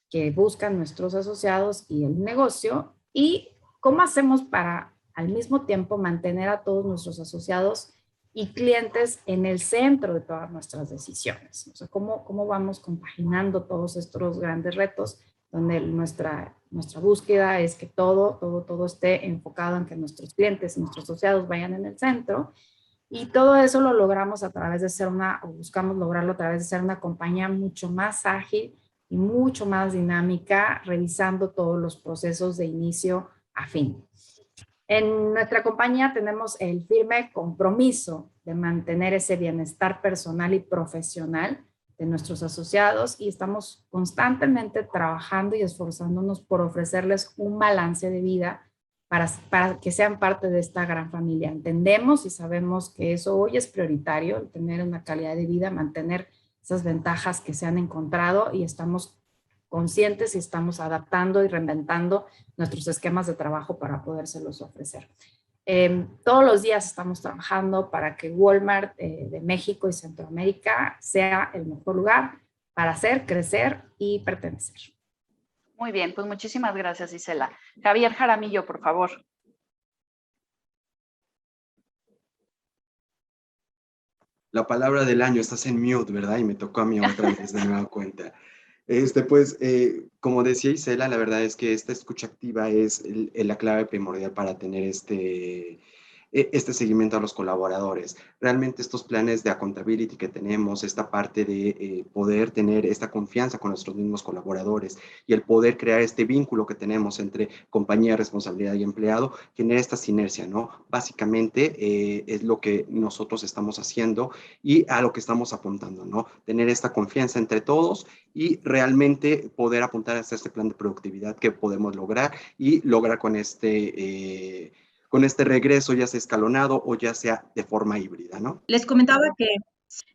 Speaker 5: que buscan nuestros asociados y el negocio, y cómo hacemos para al mismo tiempo mantener a todos nuestros asociados y clientes en el centro de todas nuestras decisiones. O sea, cómo vamos compaginando todos estos grandes retos, donde nuestra búsqueda es que todo esté enfocado en que nuestros clientes y nuestros asociados vayan en el centro, y todo eso lo logramos a través de buscamos lograrlo a través de ser una compañía mucho más ágil y mucho más dinámica, revisando todos los procesos de inicio a fin. En nuestra compañía tenemos el firme compromiso de mantener ese bienestar personal y profesional de nuestros asociados, y estamos constantemente trabajando y esforzándonos por ofrecerles un balance de vida para que sean parte de esta gran familia. Entendemos y sabemos que eso hoy es prioritario, el tener una calidad de vida, mantener esas ventajas que se han encontrado, y estamos conscientes y estamos adaptando y reinventando nuestros esquemas de trabajo para podérselos ofrecer. Todos los días estamos trabajando para que Walmart de México y Centroamérica sea el mejor lugar para hacer, crecer y pertenecer.
Speaker 1: Muy bien, pues muchísimas gracias, Isela. Javier Jaramillo, por favor.
Speaker 4: La palabra del año, estás en mute, ¿verdad? Y me tocó a mí otra vez de nueva cuenta. Como decía Isela, la verdad es que esta escucha activa es la clave primordial para tener este seguimiento a los colaboradores. Realmente estos planes de accountability que tenemos, esta parte de poder tener esta confianza con nuestros mismos colaboradores y el poder crear este vínculo que tenemos entre compañía, responsabilidad y empleado, genera esta sinergia, ¿no? Básicamente es lo que nosotros estamos haciendo y a lo que estamos apuntando, ¿no? Tener esta confianza entre todos y realmente poder apuntar hasta este plan de productividad que podemos lograr y lograr con este regreso, ya sea escalonado o ya sea de forma híbrida, ¿no?
Speaker 3: Les comentaba que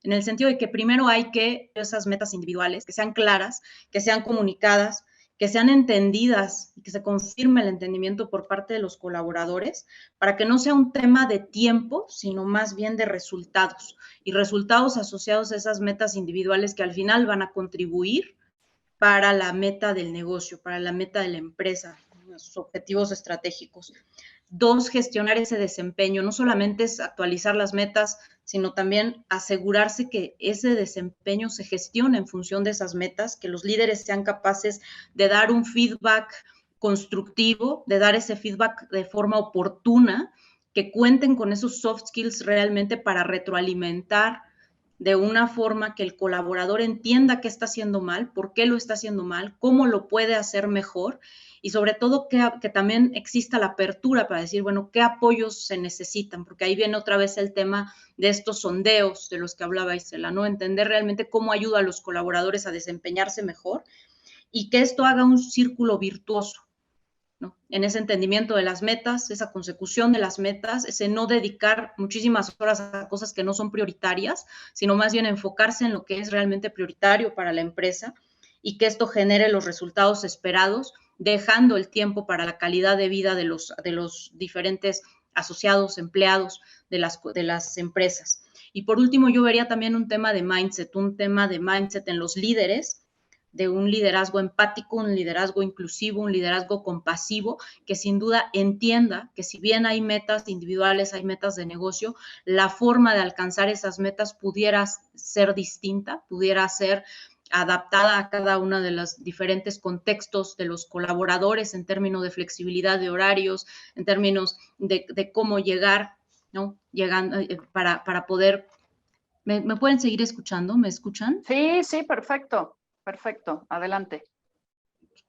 Speaker 3: en el sentido de que primero hay que esas metas individuales, que sean claras, que sean comunicadas, que sean entendidas y que se confirme el entendimiento por parte de los colaboradores, para que no sea un tema de tiempo, sino más bien de resultados, y resultados asociados a esas metas individuales que al final van a contribuir para la meta del negocio, para la meta de la empresa, sus objetivos estratégicos. 2, gestionar ese desempeño. No solamente es actualizar las metas, sino también asegurarse que ese desempeño se gestione en función de esas metas, que los líderes sean capaces de dar un feedback constructivo, de dar ese feedback de forma oportuna, que cuenten con esos soft skills realmente para retroalimentar de una forma que el colaborador entienda qué está haciendo mal, por qué lo está haciendo mal, cómo lo puede hacer mejor, y sobre todo que también exista la apertura para decir, bueno, qué apoyos se necesitan, porque ahí viene otra vez el tema de estos sondeos de los que hablaba Isela, ¿no? Entender realmente cómo ayuda a los colaboradores a desempeñarse mejor y que esto haga un círculo virtuoso, ¿no? En ese entendimiento de las metas, esa consecución de las metas, ese no dedicar muchísimas horas a cosas que no son prioritarias, sino más bien enfocarse en lo que es realmente prioritario para la empresa, y que esto genere los resultados esperados, dejando el tiempo para la calidad de vida de los diferentes asociados, empleados de las empresas. Y por último, yo vería también un tema de mindset en los líderes, de un liderazgo empático, un liderazgo inclusivo, un liderazgo compasivo, que sin duda entienda que si bien hay metas individuales, hay metas de negocio, la forma de alcanzar esas metas pudiera ser distinta, pudiera ser adaptada a cada uno de los diferentes contextos de los colaboradores en términos de flexibilidad de horarios, en términos de cómo llegar, ¿no? Llegando para poder... ¿Me pueden seguir escuchando? ¿Me escuchan?
Speaker 1: Sí, perfecto, adelante.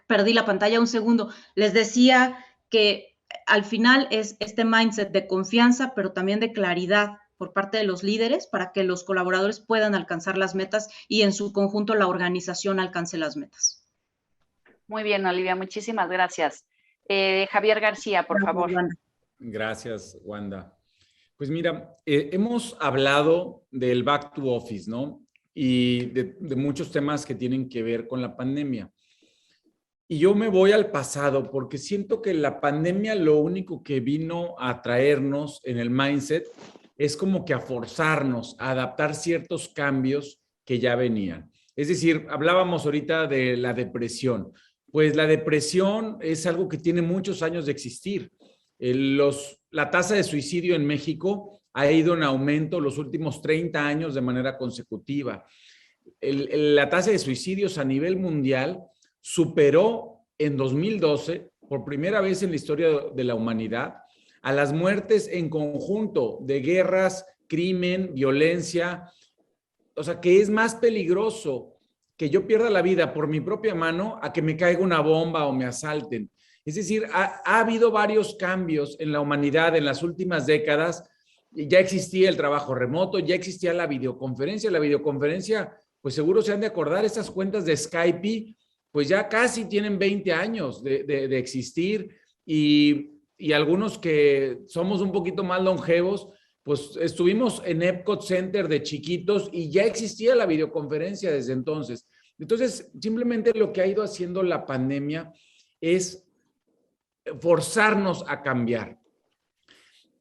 Speaker 3: Perdí la pantalla un segundo. Les decía que al final es este mindset de confianza, pero también de claridad por parte de los líderes para que los colaboradores puedan alcanzar las metas y en su conjunto la organización alcance las metas.
Speaker 1: Muy bien, Olivia, muchísimas gracias. Javier García, por favor.
Speaker 3: Wanda.
Speaker 2: Gracias, Wanda. Pues mira, hemos hablado del back to office, ¿no? Y de muchos temas que tienen que ver con la pandemia. Y yo me voy al pasado porque siento que la pandemia lo único que vino a traernos en el mindset es como que a forzarnos a adaptar ciertos cambios que ya venían. Es decir, hablábamos ahorita de la depresión. Pues la depresión es algo que tiene muchos años de existir. La tasa de suicidio en México ha ido en aumento los últimos 30 años de manera consecutiva. La tasa de suicidios a nivel mundial superó en 2012, por primera vez en la historia de la humanidad, a las muertes en conjunto de guerras, crimen, violencia. O sea, que es más peligroso que yo pierda la vida por mi propia mano a que me caiga una bomba o me asalten. Es decir, ha habido varios cambios en la humanidad en las últimas décadas. Ya existía el trabajo remoto, ya existía la videoconferencia. La videoconferencia, pues seguro se han de acordar, estas cuentas de Skype, pues ya casi tienen 20 años de existir y algunos que somos un poquito más longevos, pues estuvimos en Epcot Center de chiquitos y ya existía la videoconferencia desde entonces. Entonces, simplemente lo que ha ido haciendo la pandemia es forzarnos a cambiar.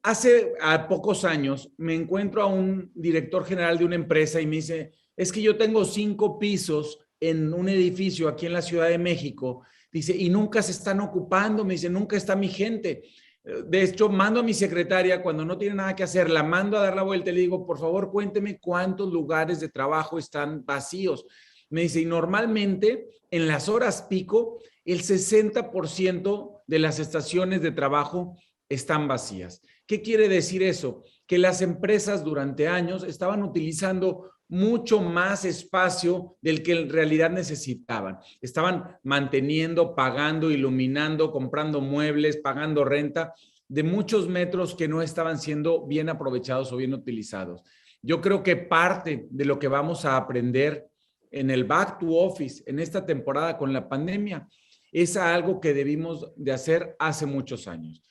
Speaker 2: Hace pocos años me encuentro a un director general de una empresa y me dice, es que yo tengo 5 pisos en un edificio aquí en la Ciudad de México, dice, y nunca se están ocupando, me dice, nunca está mi gente. De hecho, mando a mi secretaria cuando no tiene nada que hacer, la mando a dar la vuelta y le digo, por favor, cuénteme cuántos lugares de trabajo están vacíos. Me dice, y normalmente en las horas pico, el 60% de las estaciones de trabajo están vacías. ¿Qué quiere decir eso? Que las empresas durante años estaban utilizando mucho más espacio del que en realidad necesitaban. Estaban manteniendo, pagando, iluminando, comprando muebles, pagando renta de muchos metros que no estaban siendo bien aprovechados o bien utilizados. Yo creo que parte de lo que vamos a aprender en el Back to Office en esta temporada con la pandemia es algo que debimos de hacer hace muchos años.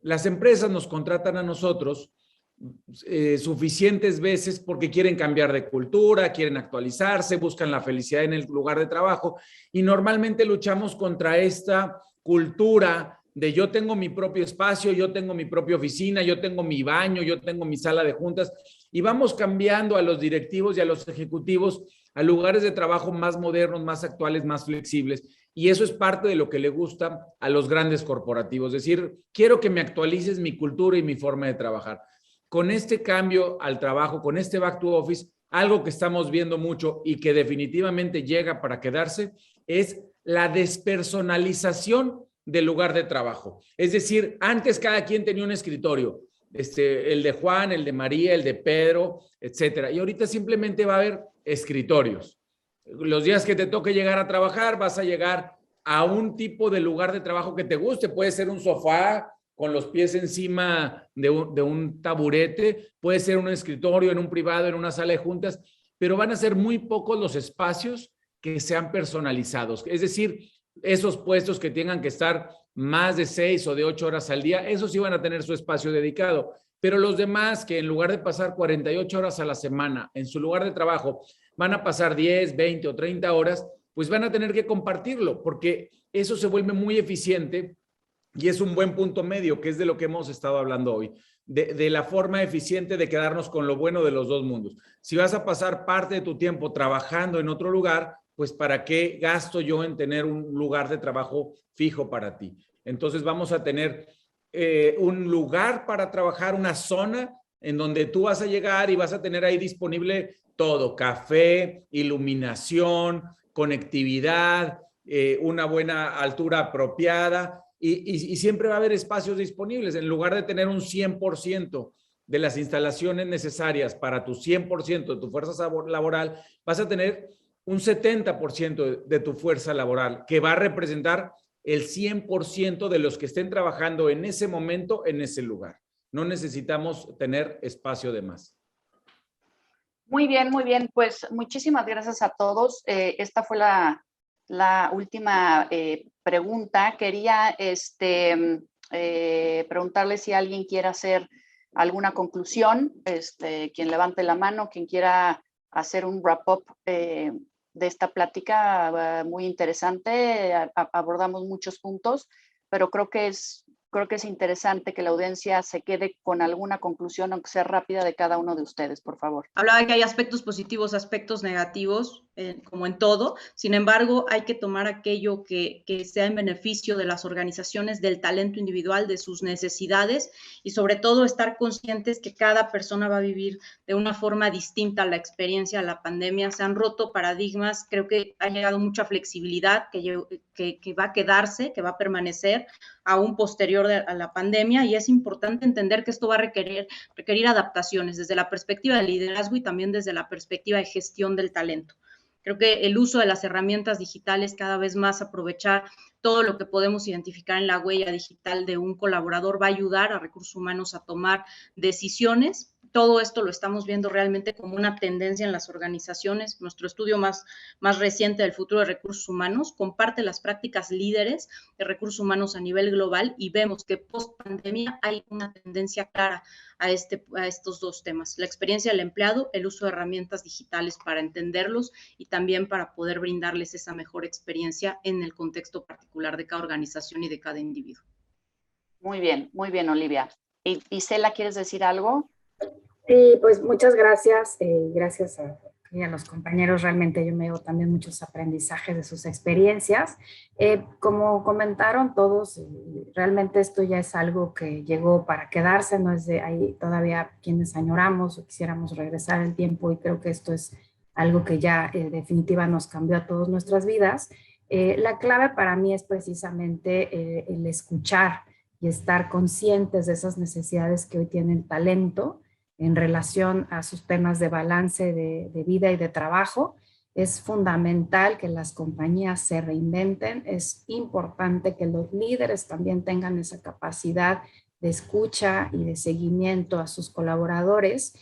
Speaker 2: Las empresas nos contratan a nosotros suficientes veces porque quieren cambiar de cultura, quieren actualizarse, buscan la felicidad en el lugar de trabajo y normalmente luchamos contra esta cultura de yo tengo mi propio espacio, yo tengo mi propia oficina, yo tengo mi baño, yo tengo mi sala de juntas y vamos cambiando a los directivos y a los ejecutivos a lugares de trabajo más modernos, más actuales, más flexibles. Y eso es parte de lo que le gusta a los grandes corporativos. Es decir, quiero que me actualices mi cultura y mi forma de trabajar. Con este cambio al trabajo, con este back to office, algo que estamos viendo mucho y que definitivamente llega para quedarse es la despersonalización del lugar de trabajo. Es decir, antes cada quien tenía un escritorio, el de Juan, el de María, el de Pedro, etcétera. Y ahorita simplemente va a haber escritorios. Los días que te toque llegar a trabajar, vas a llegar a un tipo de lugar de trabajo que te guste. Puede ser un sofá con los pies encima de un taburete, puede ser un escritorio en un privado, en una sala de juntas, pero van a ser muy pocos los espacios que sean personalizados. Es decir, esos puestos que tengan que estar más de 6 o de 8 horas al día, esos sí van a tener su espacio dedicado. Pero los demás que en lugar de pasar 48 horas a la semana en su lugar de trabajo, van a pasar 10, 20 o 30 horas, pues van a tener que compartirlo, porque eso se vuelve muy eficiente y es un buen punto medio, que es de lo que hemos estado hablando hoy, de la forma eficiente de quedarnos con lo bueno de los dos mundos. Si vas a pasar parte de tu tiempo trabajando en otro lugar, pues ¿para qué gasto yo en tener un lugar de trabajo fijo para ti? Entonces vamos a tener un lugar para trabajar, una zona en donde tú vas a llegar y vas a tener ahí disponible todo, café, iluminación, conectividad, una buena altura apropiada y siempre va a haber espacios disponibles. En lugar de tener un 100% de las instalaciones necesarias para tu 100% de tu fuerza laboral, vas a tener un 70% de tu fuerza laboral que va a representar el 100% de los que estén trabajando en ese momento, en ese lugar. No necesitamos tener espacio de más.
Speaker 1: Muy bien, muy bien. Pues muchísimas gracias a todos. Esta fue la última pregunta. Quería preguntarle si alguien quiere hacer alguna conclusión, quien levante la mano, quien quiera hacer un wrap-up de esta plática muy interesante. Abordamos muchos puntos, pero creo que es interesante que la audiencia se quede con alguna conclusión, aunque sea rápida, de cada uno de ustedes, por favor.
Speaker 3: Hablaba de que hay aspectos positivos, aspectos negativos, como en todo. Sin embargo, hay que tomar aquello que sea en beneficio de las organizaciones, del talento individual, de sus necesidades, y sobre todo estar conscientes que cada persona va a vivir de una forma distinta la experiencia de la pandemia. Se han roto paradigmas, creo que ha llegado mucha flexibilidad que va a quedarse, que va a permanecer aún posterior a la pandemia, y es importante entender que esto va a requerir adaptaciones desde la perspectiva del liderazgo y también desde la perspectiva de gestión del talento. Creo que el uso de las herramientas digitales, cada vez más aprovechar todo lo que podemos identificar en la huella digital de un colaborador, va a ayudar a recursos humanos a tomar decisiones. Todo esto lo estamos viendo realmente como una tendencia en las organizaciones. Nuestro estudio más reciente del futuro de recursos humanos comparte las prácticas líderes de recursos humanos a nivel global, y vemos que post pandemia hay una tendencia clara a estos dos temas: la experiencia del empleado, el uso de herramientas digitales para entenderlos y también para poder brindarles esa mejor experiencia en el contexto particular de cada organización y de cada individuo.
Speaker 1: Muy bien, Olivia. Isela, ¿quieres decir algo?
Speaker 5: Sí, pues muchas gracias. Gracias a los compañeros. Realmente yo me llevo también muchos aprendizajes de sus experiencias. Como comentaron todos, realmente esto ya es algo que llegó para quedarse. No es de ahí todavía quienes añoramos o quisiéramos regresar el tiempo, y creo que esto es algo que ya definitiva nos cambió a todas nuestras vidas. La clave para mí es precisamente el escuchar y estar conscientes de esas necesidades que hoy tiene el talento en relación a sus temas de balance de vida y de trabajo. Es fundamental que las compañías se reinventen. Es importante que los líderes también tengan esa capacidad de escucha y de seguimiento a sus colaboradores,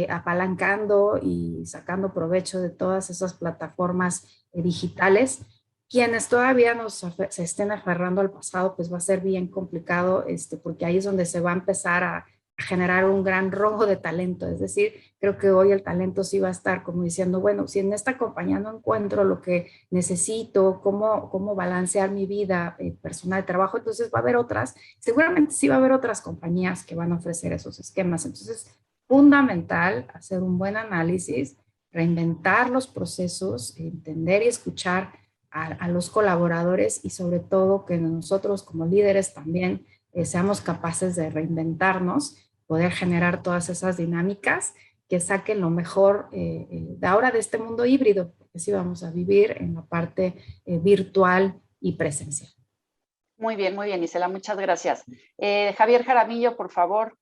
Speaker 5: apalancando y sacando provecho de todas esas plataformas digitales. Quienes todavía se estén aferrando al pasado, pues va a ser bien complicado, porque ahí es donde se va a empezar a generar un gran robo de talento. Es decir, creo que hoy el talento sí va a estar como diciendo, bueno, si en esta compañía no encuentro lo que necesito, cómo balancear mi vida personal de trabajo, entonces va a haber otras, seguramente sí va a haber otras compañías que van a ofrecer esos esquemas. Entonces, fundamental hacer un buen análisis, reinventar los procesos, entender y escuchar a los colaboradores, y sobre todo que nosotros como líderes también seamos capaces de reinventarnos, poder generar todas esas dinámicas que saquen lo mejor de ahora de este mundo híbrido, porque sí vamos a vivir en la parte virtual y presencial.
Speaker 1: Muy bien, Isela, muchas gracias. Javier Jaramillo, por favor,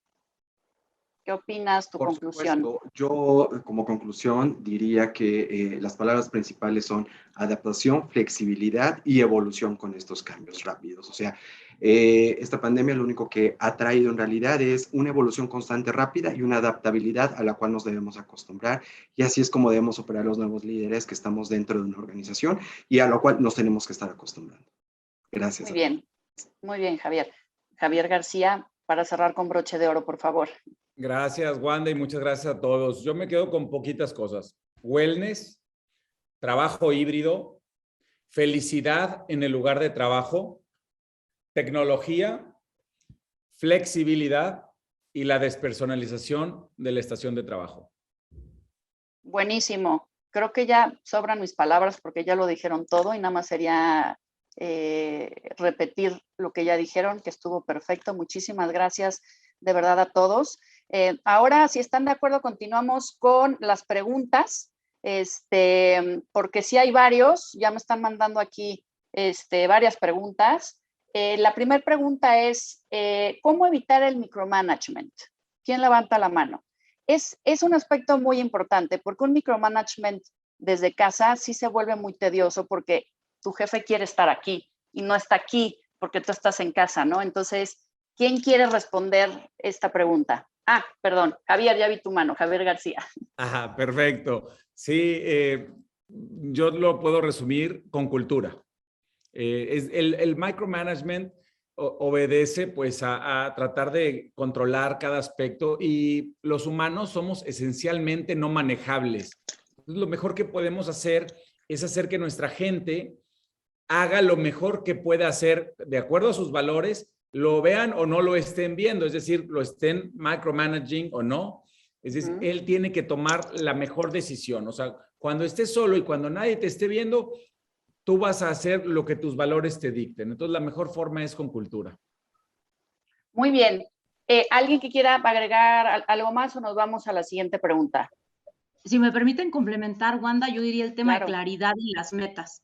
Speaker 1: ¿qué opinas? Tu conclusión.
Speaker 4: Por supuesto, yo como conclusión diría que las palabras principales son adaptación, flexibilidad y evolución con estos cambios rápidos. O sea, esta pandemia lo único que ha traído en realidad es una evolución constante, rápida, y una adaptabilidad a la cual nos debemos acostumbrar, y así es como debemos operar los nuevos líderes que estamos dentro de una organización y a lo cual nos tenemos que estar acostumbrando. Gracias.
Speaker 1: Muy bien, Javier. Javier García, para cerrar con broche de oro, por favor.
Speaker 2: Gracias, Wanda, y muchas gracias a todos. Yo me quedo con poquitas cosas. Wellness, trabajo híbrido, felicidad en el lugar de trabajo, tecnología, flexibilidad y la despersonalización de la estación de trabajo.
Speaker 1: Buenísimo. Creo que ya sobran mis palabras porque ya lo dijeron todo, y nada más sería repetir lo que ya dijeron, que estuvo perfecto. Muchísimas gracias de verdad a todos. Ahora, si están de acuerdo, continuamos con las preguntas, porque sí hay varios, ya me están mandando aquí varias preguntas. La primera pregunta es, ¿cómo evitar el micromanagement? ¿Quién levanta la mano? Es un aspecto muy importante, porque un micromanagement desde casa sí se vuelve muy tedioso, porque tu jefe quiere estar aquí y no está aquí porque tú estás en casa, ¿no? Entonces, ¿quién quiere responder esta pregunta? Ah, perdón, Javier, ya vi tu mano, Javier García.
Speaker 2: Ajá, perfecto. Sí, yo lo puedo resumir con cultura. El micromanagement obedece pues a tratar de controlar cada aspecto y los humanos somos esencialmente no manejables. Lo mejor que podemos hacer es hacer que nuestra gente haga lo mejor que pueda hacer de acuerdo a sus valores, lo vean o no lo estén viendo, es decir, lo estén micromanaging o no. Es decir, él tiene que tomar la mejor decisión. O sea, cuando estés solo y cuando nadie te esté viendo, tú vas a hacer lo que tus valores te dicten. Entonces, la mejor forma es con cultura.
Speaker 1: Muy bien. ¿Alguien que quiera agregar algo más o nos vamos a la siguiente pregunta?
Speaker 3: Si me permiten complementar, Wanda, yo diría el tema
Speaker 1: Claro.
Speaker 3: de claridad y las metas.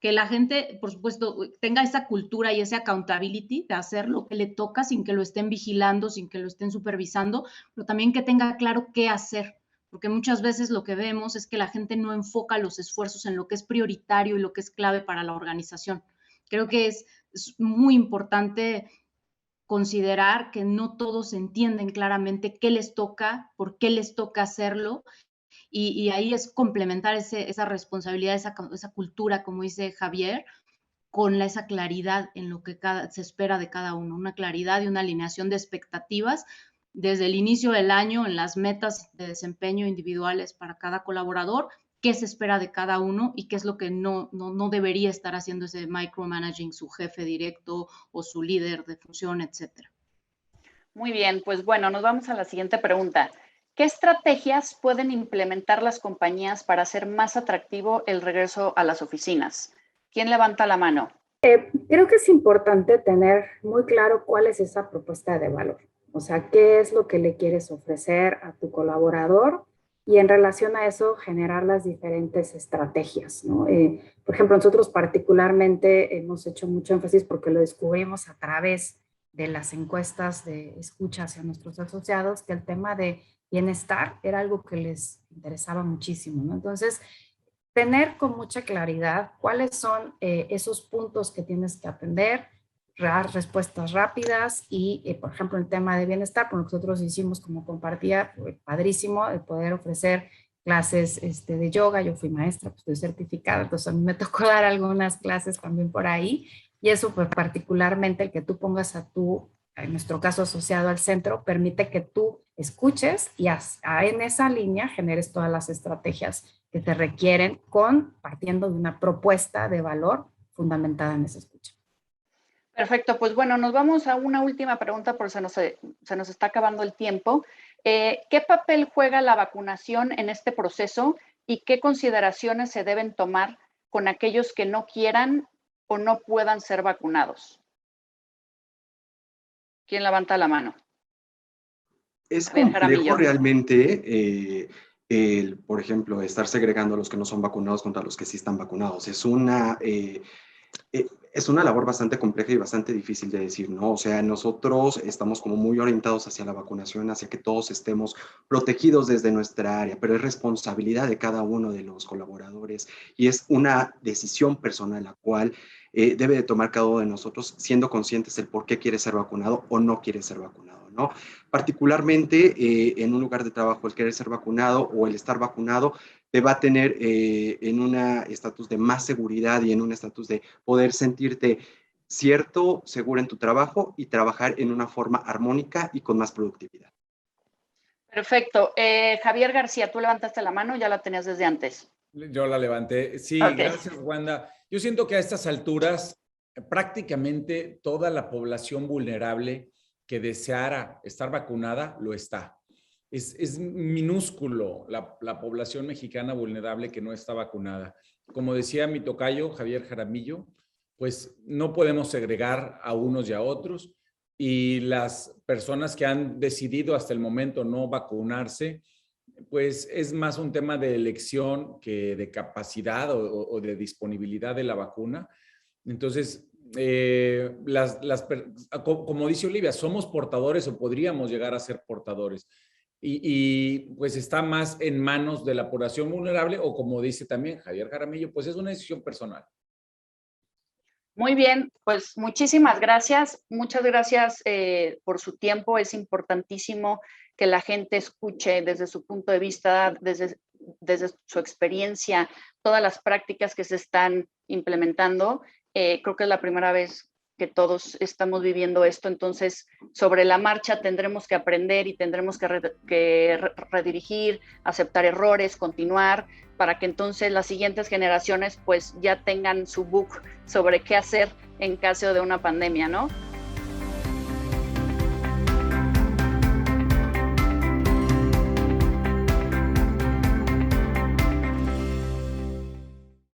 Speaker 3: Que la gente, por supuesto, tenga esa cultura y ese accountability de hacer lo que le toca sin que lo estén vigilando, sin que lo estén supervisando, pero también que tenga claro qué hacer, porque muchas veces lo que vemos es que la gente no enfoca los esfuerzos en lo que es prioritario y lo que es clave para la organización. Creo que es muy importante considerar que no todos entienden claramente qué les toca, por qué les toca hacerlo, y ahí es complementar esa responsabilidad, esa cultura, como dice Javier, con esa claridad en lo que se espera de cada uno, una claridad y una alineación de expectativas desde el inicio del año en las metas de desempeño individuales para cada colaborador, qué se espera de cada uno y qué es lo que no debería estar haciendo ese micromanaging su jefe directo o su líder de función, etcétera.
Speaker 1: Muy bien, pues bueno, nos vamos a la siguiente pregunta. ¿Qué estrategias pueden implementar las compañías para hacer más atractivo el regreso a las oficinas? ¿Quién levanta la mano?
Speaker 5: Creo que es importante tener muy claro cuál es esa propuesta de valor. O sea, qué es lo que le quieres ofrecer a tu colaborador y en relación a eso generar las diferentes estrategias, ¿no? Por ejemplo, nosotros particularmente hemos hecho mucho énfasis porque lo descubrimos a través de las encuestas de escucha hacia nuestros asociados, que el tema de bienestar era algo que les interesaba muchísimo, ¿no? Entonces, tener con mucha claridad cuáles son esos puntos que tienes que atender, dar respuestas rápidas y, por ejemplo, el tema de bienestar, pues nosotros hicimos, como compartía, padrísimo el poder ofrecer clases de yoga. Yo fui maestra, pues estoy certificada, entonces a mí me tocó dar algunas clases también por ahí y eso pues particularmente el que tú pongas a tu, en nuestro caso asociado al centro, permite que tú escuches y en esa línea generes todas las estrategias que te requieren partiendo de una propuesta de valor fundamentada en esa escucha.
Speaker 1: Perfecto, pues bueno, nos vamos a una última pregunta porque se nos está acabando el tiempo. ¿Qué papel juega la vacunación en este proceso y qué consideraciones se deben tomar con aquellos que no quieran o no puedan ser vacunados? ¿Quién levanta la mano?
Speaker 4: Es complejo realmente, por ejemplo, estar segregando a los que no son vacunados contra los que sí están vacunados. Es una labor bastante compleja y bastante difícil de decir, ¿no? O sea, nosotros estamos como muy orientados hacia la vacunación, hacia que todos estemos protegidos desde nuestra área, pero es responsabilidad de cada uno de los colaboradores y es una decisión personal la cual debe de tomar cada uno de nosotros siendo conscientes del por qué quiere ser vacunado o no quiere ser vacunado, ¿no? Particularmente en un lugar de trabajo, el querer ser vacunado o el estar vacunado te va a tener en un estatus de más seguridad y en un estatus de poder sentirte cierto, seguro en tu trabajo y trabajar en una forma armónica y con más productividad.
Speaker 1: Perfecto. Javier García, tú levantaste la mano, ya la tenías desde antes.
Speaker 2: Yo la levanté. Sí, okay. Gracias, Wanda. Yo siento que a estas alturas prácticamente toda la población vulnerable que deseara estar vacunada lo está. Es minúsculo la población mexicana vulnerable que no está vacunada. Como decía mi tocayo, Javier Jaramillo, pues no podemos segregar a unos y a otros y las personas que han decidido hasta el momento no vacunarse, pues es más un tema de elección que de capacidad o de disponibilidad de la vacuna. Entonces, como dice Olivia, somos portadores o podríamos llegar a ser portadores. Y pues está más en manos de la población vulnerable o como dice también Javier Jaramillo, pues es una decisión personal.
Speaker 1: Muy bien, pues muchísimas gracias. Muchas gracias por su tiempo. Es importantísimo que la gente escuche desde su punto de vista, desde su experiencia, todas las prácticas que se están implementando. Creo que es la primera vez que todos estamos viviendo esto, entonces sobre la marcha tendremos que aprender y tendremos que redirigir, aceptar errores, continuar, para que entonces las siguientes generaciones pues ya tengan su book sobre qué hacer en caso de una pandemia, ¿no?